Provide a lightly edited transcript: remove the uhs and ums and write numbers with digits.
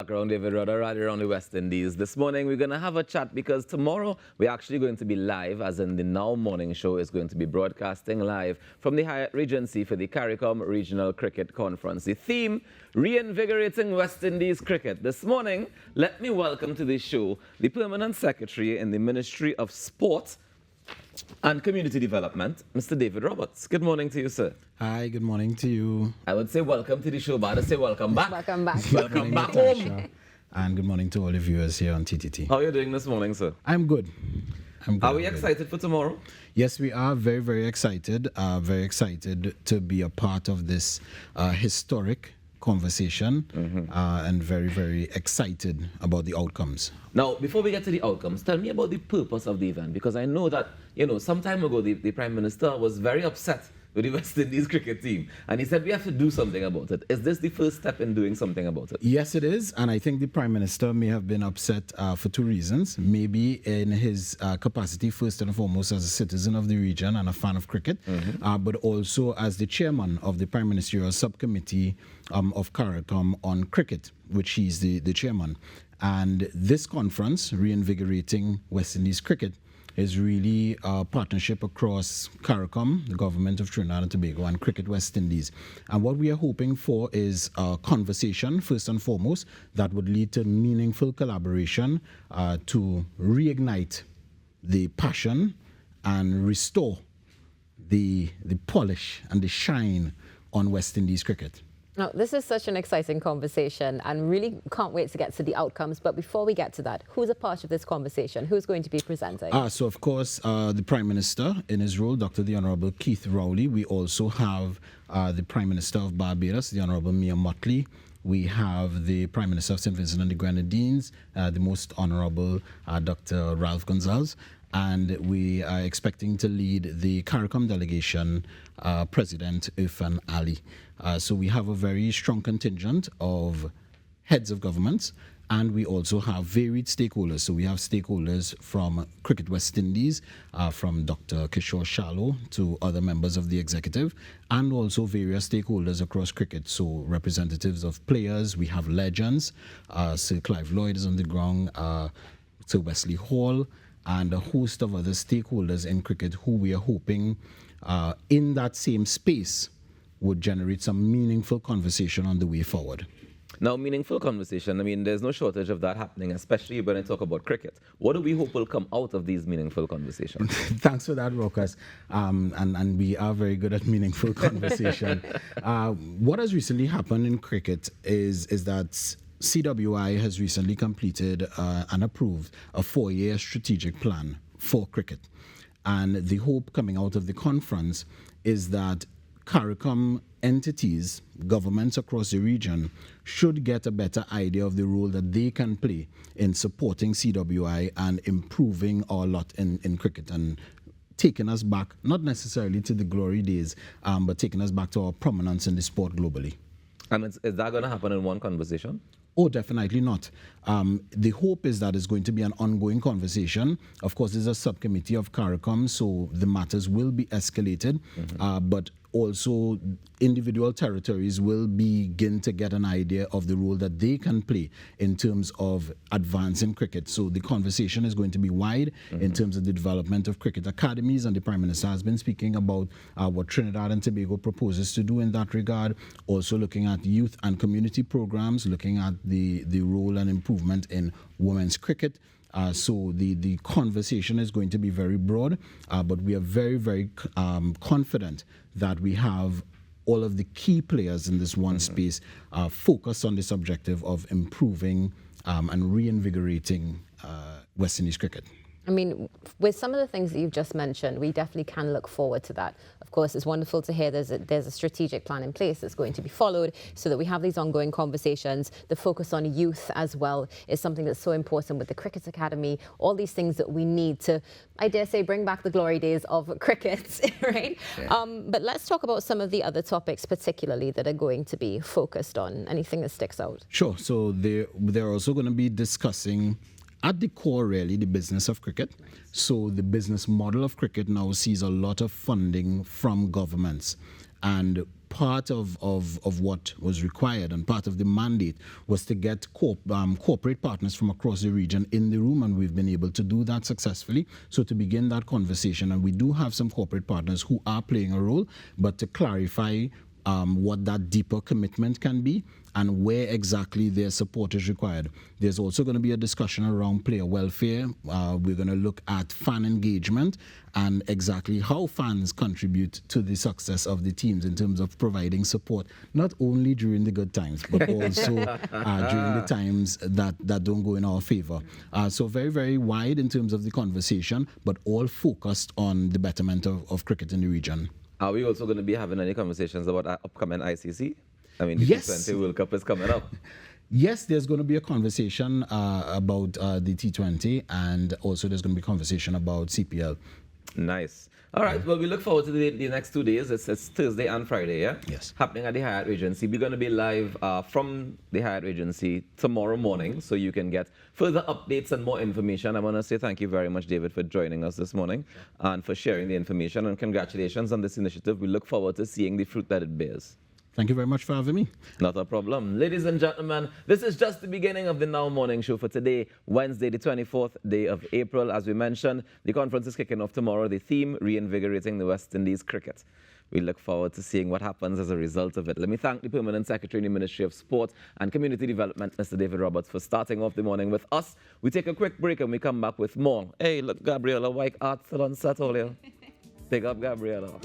background, David Rudder, right around the West Indies. This morning, we're going to have a chat because tomorrow, we're actually going to be live, as in the Now Morning Show is going to be broadcasting live from the Hyatt Regency for the Caricom Regional Cricket Conference. The theme, Reinvigorating West Indies Cricket. This morning, let me welcome to the show the Permanent Secretary in the Ministry of Sport and Community Development, Mr. David Roberts. Good morning to you, sir. Hi, good morning to you. I would say welcome to the show, but I'd say welcome back. Welcome back. Welcome back home. And good morning to all the viewers here on TTT. How are you doing this morning, sir? I'm good. Are we excited for tomorrow? Yes, we are very, very excited. Very excited to be a part of this historic conversation and very, very excited about the outcomes. Now, before we get to the outcomes, tell me about the purpose of the event, because I know that, some time ago, the Prime Minister was very upset with the West Indies cricket team, and he said we have to do something about it. Is this the first step in doing something about it? Yes, it is, and I think the Prime Minister may have been upset for two reasons. Maybe in his capacity, first and foremost, as a citizen of the region and a fan of cricket, but also as the chairman of the Prime Ministerial Subcommittee of Caricom on Cricket, which he's the chairman. And this conference, Reinvigorating West Indies Cricket, is really a partnership across Caricom, the government of Trinidad and Tobago, and Cricket West Indies. And what we are hoping for is a conversation, first and foremost, that would lead to meaningful collaboration to reignite the passion and restore the polish and the shine on West Indies cricket. Now, this is such an exciting conversation and really can't wait to get to the outcomes. But before we get to that, who's a part of this conversation? Who's going to be presenting? So, of course, the Prime Minister in his role, Dr. the Honorable Keith Rowley. We also have the Prime Minister of Barbados, the Honorable Mia Motley. We have the Prime Minister of St. Vincent and the Grenadines, the Most Honorable Dr. Ralph Gonzalez. And we are expecting to lead the CARICOM delegation, President Irfan Ali. So we have a very strong contingent of heads of governments, and we also have varied stakeholders. So we have stakeholders from Cricket West Indies, from Dr. Kishore Shallow to other members of the executive, and also various stakeholders across cricket. So representatives of players, we have legends, Sir Clive Lloyd is on the ground, Sir Wesley Hall, and a host of other stakeholders in cricket who we are hoping in that same space would generate some meaningful conversation on the way forward. Now, meaningful conversation, I mean, there's no shortage of that happening, especially when I talk about cricket. What do we hope will come out of these meaningful conversations? Thanks for that, Rokas. And we are very good at meaningful conversation. What has recently happened in cricket is that CWI has recently completed and approved a 4-year strategic plan for cricket. And the hope coming out of the conference is that CARICOM entities, governments across the region, should get a better idea of the role that they can play in supporting CWI and improving our lot in cricket and taking us back, not necessarily to the glory days, but taking us back to our prominence in the sport globally. And is that going to happen in one conversation? Oh, definitely not. The hope is that it's going to be an ongoing conversation. Of course, there's a subcommittee of CARICOM, so the matters will be escalated, but also individual territories will begin to get an idea of the role that they can play in terms of advancing cricket. So the conversation is going to be wide in terms of the development of cricket academies, and the Prime Minister has been speaking about what Trinidad and Tobago proposes to do in that regard, also looking at youth and community programs, looking at the role and improvement in women's cricket. So the conversation is going to be very broad, but we are very, very confident that we have all of the key players in this one space focused on this objective of improving and reinvigorating West Indies cricket. I mean, with some of the things that you've just mentioned, we definitely can look forward to that. Of course, it's wonderful to hear there's a strategic plan in place that's going to be followed so that we have these ongoing conversations. The focus on youth as well is something that's so important with the Cricket Academy, all these things that we need to, I dare say, bring back the glory days of cricket, right? Yeah. But let's talk about some of the other topics particularly that are going to be focused on. Anything that sticks out? Sure. So they're also going to be discussing at the core, really, the business of cricket. So the business model of cricket now sees a lot of funding from governments. And part of what was required and part of the mandate was to get corporate partners from across the region in the room, and we've been able to do that successfully. So to begin that conversation, and we do have some corporate partners who are playing a role, but to clarify what that deeper commitment can be and where exactly their support is required. There's also going to be a discussion around player welfare. We're going to look at fan engagement and exactly how fans contribute to the success of the teams in terms of providing support, not only during the good times, but also during the times that don't go in our favor. So very, very wide in terms of the conversation, but all focused on the betterment of cricket in the region. Are we also going to be having any conversations about our upcoming ICC? I mean, the Yes. T20 World Cup is coming up. Yes, there's going to be a conversation about the T20, and also there's going to be a conversation about CPL. Nice. All right. Well, we look forward to the next 2 days. It's Thursday and Friday, yeah? Yes. Happening at the Hyatt Regency. We're going to be live from the Hyatt Regency tomorrow morning, so you can get further updates and more information. I want to say thank you very much, David, for joining us this morning and for sharing the information. And congratulations on this initiative. We look forward to seeing the fruit that it bears. Thank you very much for having me. Not a problem. Ladies and gentlemen, this is just the beginning of the Now Morning Show for today, Wednesday, the 24th day of April. As we mentioned, the conference is kicking off tomorrow. The theme, Reinvigorating the West Indies Cricket. We look forward to seeing what happens as a result of it. Let me thank the Permanent Secretary in the Ministry of Sport and Community Development, Mr. David Roberts, for starting off the morning with us. We take a quick break and we come back with more. Hey, look, Gabriella, white art still on set, all here. Big up, Gabriella.